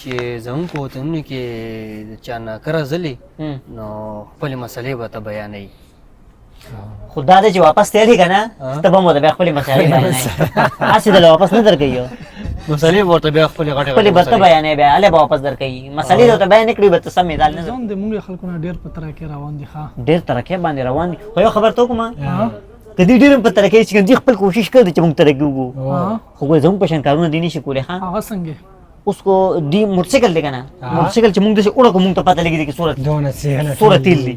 چې زموږ په وطنونو کې د چا ناکره ځلې نو خپلې مسلې به ته بیانوي. خو دا دی چې واپس تللی که نه ته به مو د بیا خپلې مسالې بیانوي هسې دله واپس نه درکوي مسلې به ورته بیا خپلې غټې خپلې به ته بیانوي بیا هلې به واپس درکوي مسلې درته بیان نه کړي به ته سم مثال نه ځان د موږ خلکو نه ډېر په ترقۍ روان دي. ډېر ترقۍ باندې روان دي. خو یو خبر ته وکړم که دوی ډېر په ترقۍ چې دوی خپل کوشش کړی چې موږ ترقي وکړو خو ګوره زموږ په شان کارونه دوی نشي کولی. هغه څنګه اوس کو دی موټرسایکل دی که نه موټرسایکل چې موږ داسې اوړه کړو موږ ته پته لګېږي چې څومره تیل دی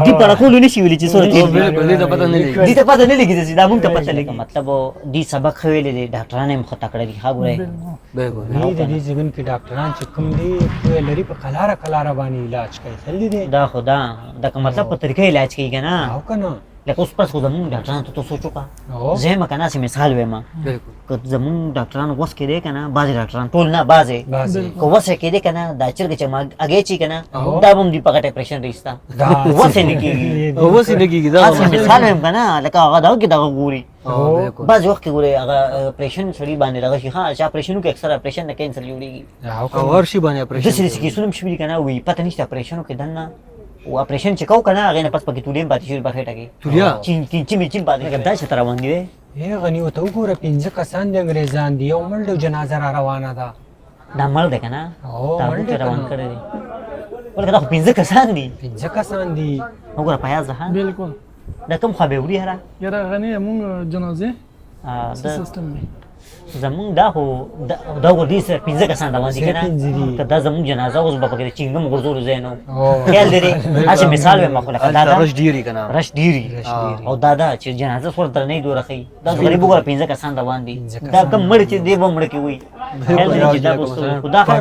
دي په راکولو نشي ویلي چې څومره تیل دې ته پته نه لګي دې ته پته نه لګي داسې دا موږ ته پته لګي. مطلب دوی سبق ښه ویلی دی ډاکټران یې مخه تکړه دي. ښه ګورئ د دې ځایونو کې ډاکټران چې کوم دي پوهه لري په کلاره باندې علاج کوي. تللی دی دا خو دا که مطلب په طریقه علاج کوي که نه او که نه لکه اوس پس خو زمونږ ډاکټرانو ته ته سوچ وکړه زه یم که نه هسې مثال وایم که زمونږ ډاکټرانو وس کې دی که نه بعضې ډاکټران ټول نه بعضې که وس یې کېدی که نه دا چرګې چې هګۍ چي که نه دا به هم دوی په ګټه اپرېشن رایسته وس یې نه کېږي اوس یې نه کېږي هسې مثال وایم که نه لکه هغه دغه کې دغه ګوري بعضې وخت کې ګورې هغه اپرېشن سړي باندې دغه شي ښه چې اپرېشن وکړي اکثر اپرېشن نه کینسر جوړېږي او هر شي باندې اپرېشن داسې داسې کیسونه هم شوي دي که نه وایي پته نشته اپرېشن وکړي دننه و اپریشن چې کو کنه هغه نه پس پکې تولیم پاتې شوی په خېټه کې تولیا چین پاتې کړه دا چې تر روان دی. غني ورته وګوره 15 کسان د انګریزان دي یو مړ د جنازه را روانه ده دا مړ دی که نه دا موږ روان کړی دی ولکه دا خو 15 کسان دي 15 کسان دي وګوره پیاز ده بالکل دا کوم خوا به وړي هره یاره غني موږ جنازې سیستم دی زمونږ دا خو دا ګور دي سره 15 کسان روان دي که نه که دا زمونږ جنازه اوس به پکې د چینګم غورځولو ځای نه و خیال لري هسې مثال وایم خو لکه دا رش ډېري که نه رش ډېري او دا ده چې جنازه څومره درنۍ دوره ښیي دا غریب وګوره 15 کسان روان دي دا کوم مړ چې دی به مړه کې وایي خیال لري چې دا خو دا خو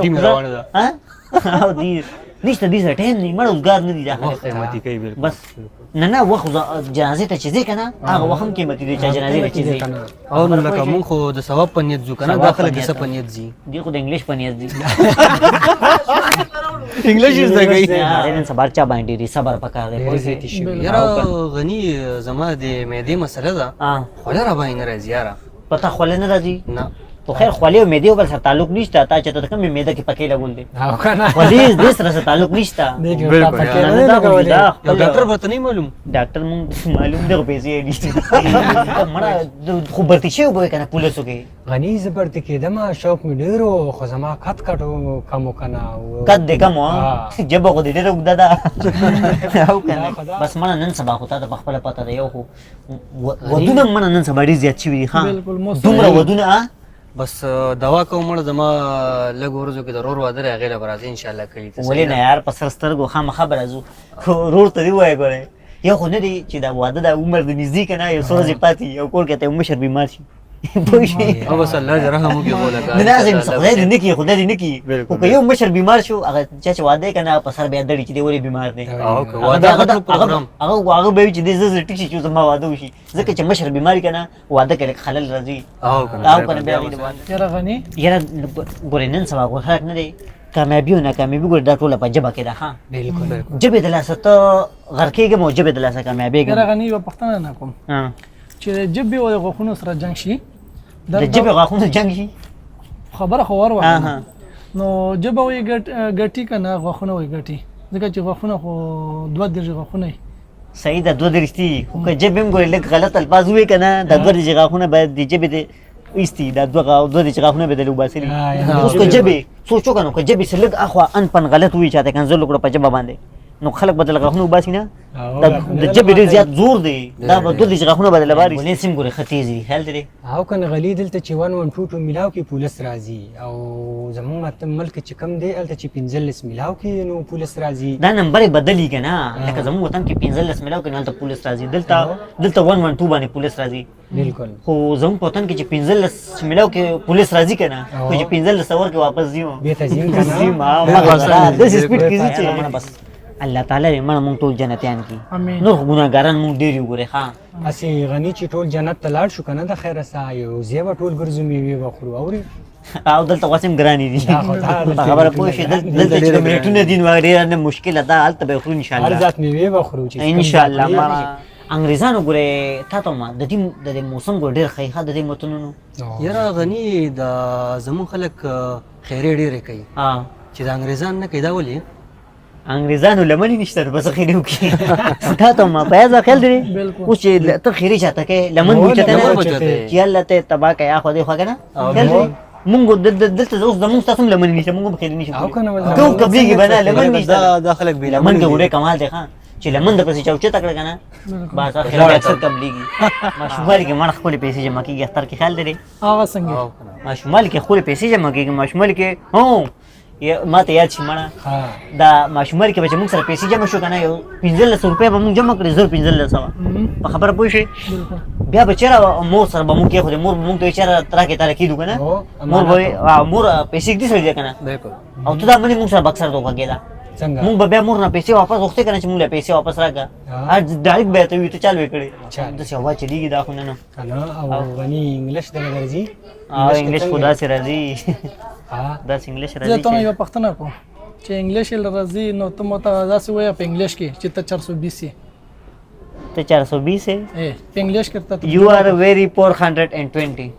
نشته دې سره ټایم دی مړ اوزګار نه دي دا خلک بس نه وخت جنازې ته چې ځې که نه هغه وخت هم قیمتي دی چې جنازې ته چې ځې او نو لکه مونږ خو د ثواب په نیت ځو که نه دا خلک د څه په نیت ځي دوی خو د انګلیش په نیت ځي انګلیش یې زده کوي نن سبا چا باندې ډېرې صبر پکار دی. یاره غني زما د معدې مسله ده خوله را باندې نه راځي یاره پته خوله نه راځي نه خو خیر خولې او معدې بل سره تعلق نشته تا چې ته کومې معده کې پکې لګول دی او که نه خولې دې سره تعلق نشته یو ډاکټر به ته نه معلوم ډاکټر مونږ معلوم دی خو پیسې یې نشته مړه خو برتي شوی به وایي که نه پولیسو کې غني زه برتې کېدم شوق مې ډېر و خو زما قد کم و که نه قد دې کم و ژبه خو دې ډېره اوږده ده او که نه بس مړه نن سبا خو تا ته پخپله پته ده یو خو ودونه مړه نن سبا ډېر زیات شوي دي ښه دومره ودونه بس دوا کوم مړه زما لږ ورځو کې د رور واده دی هغې له به راځي انشاءالله کلي ته ولې نه یار په سر سترګو خامخا به راځو خو ورور ته دې ووایه ګورئ یو خو نه دی چې دا واده د عمر د نږدې که نه یو څو ورځې پاتې یو کور کې ته یو مشر بیمار شي پوه شوې او بس الله دې رحم وکړي خو لکه نه داسې خدای دې نه کړي خدای دې نه کړي خو که یو مشر بیمار شو هغه چا چې واده یې که نه په سر بیا دړي چې دی ولې بیمار دی هغه به وي چې دی زه ټیک شي چې زما واده وشي ځکه چې مشر بیمار که نه واده کې لږ خلل راځي او که نه بیا یاره غني یاره ګورې نن سبا ګور خلک نه دی کامیابي او ناکامیابي ګورې دا ټوله په ژبه کې ده ښه بالکل ژبې د لاسه ته غر کېږم او ژبې د لاسه کامیابېږم. یاره غني یوه پوښتنه نه کوم چې د ژبې او د غاښونو سره جنګ شي د ژبې غاښونو جنګ شي خبره خو ور وکړه نو ژبه وایي ګټي که نه غاښونه وایي ګټي ځکه چې غاښونه خو 32 غاښونه وي صحیح ده 32 دي خو که ژبې هم ګورې لږ غلط الفاظ ووایي که نه دا 32 غاښونه باید د ژبې د ایستي دا 32 غاښونه به دلې وباسلي اوس که ژبې سوچ وکړه نو که ژبې څه لږ اخوا ان پن غلط ووایي چاته کنځل وکړه په ژبه باندې نو خلک به دله غاښونه وباسي نه د ژبې ډېر زیات زور دی دا به 32 غاښونه به دله بار ولې سیم ګورې ښه تیز دي خیال دی او که نه غلي دلته چې 112 میلاو کې پولیس راځي او زموږ ملک چې کم دی هلته چې 15 میلاو کې نو پولیس راځي دا نمبر یې بدلي که نه لکه زموږ وطن کې 15 میلاو کې نو هلته پولیس راځي دلته 112 باندې پولیس راځي بالکل خو زموږ په وطن کې چې 15 میلاو کې پولیس راځي که نه خو چې 15 سور کې واپس ځي بېرته ځي که نه ځي داسې سپیډ کې ځي چې بس الله تعالی دې مړه مونږ ټول جنتیان کړي نور خو ګناهګاران مونږ ډېر یو ګورې ښه هسې غني چې ټول جنت ته لاړ شو که نه د خیره سا یو ځای به ټول ګرځو میوې به خورو اورې او دلته خو هم ګرانې دي په خبره پوه شې دلته چې ملیټونه دي نو ډېره نه مشکله ده هلته به یې خورو انشاءالله هر ذات میوې به خورو چې انشاءالله انګریزانو ګورې تا ته وایم د دې موسم ګورې ډېر ښایي ښه د دې وطنونو یاره غني د زموږ خلک خیرې ډېرې کوي ها چې د انګریزان نه کوي دا ولې انګریزانو لمنې نشته بس خیرې وکړي تا ته ما پیازه خیال دی بالکل. اوس چې ته خیرې چاته کې لمن هو، وچته لمن نه وچته. چې الله ته تبا کوي اخو دې خو کنه خیال دی مونږ دلته اوس د مونږ تاسو لمن نشته مونږ خیرې نشو او کنه ول کوم قبليږي بنا لمن نشته دا خلک بې لمن کې وړه کمال دی ښا چې لمن د پسې چاوچه تکړه کنه بس اخر اکثر قبليږي ماشومال کې مړ خپل پیسې جمع کیږي اختر کې خیال دی هغه څنګه ماشومال کې خپل پیسې جمع کیږي ماشومال کې هو ما ته یاد شي مړه ها دا ماشومال کې به موږ سره پیسې جمع شو کنه یو 1500 روپۍ به موږ جمع کړې زر 1500 په خبره پوه شي بالکل بیا به چېرې مور سره به موږ کې خو دې مور موږ ته چېرې تراکې تراکې کېدو کنه هو، مور به مور پیسې دې سره کنه بالکل او ته دا باندې موږ سره بکسر دوه کېدا څنګه موږ به بیا مور نه پیسې واپس وختې کنه چې موږ له پیسې واپس راکړه اج ډایرکټ به ته وي ته چالو کړې چال. د څه هوا چلیږي دا خو نه کنه او غني انګلیش د درځي او انګلیش خدا سره راځي ها دا انګلیش زه راځي ته یو پښتنه کوم چې انګلیش راځي نو ته مو ته داسې وایې په انګلیش کې چې ته 420 یې ته 420 ہے په انګلیش کې ته you are very poor 120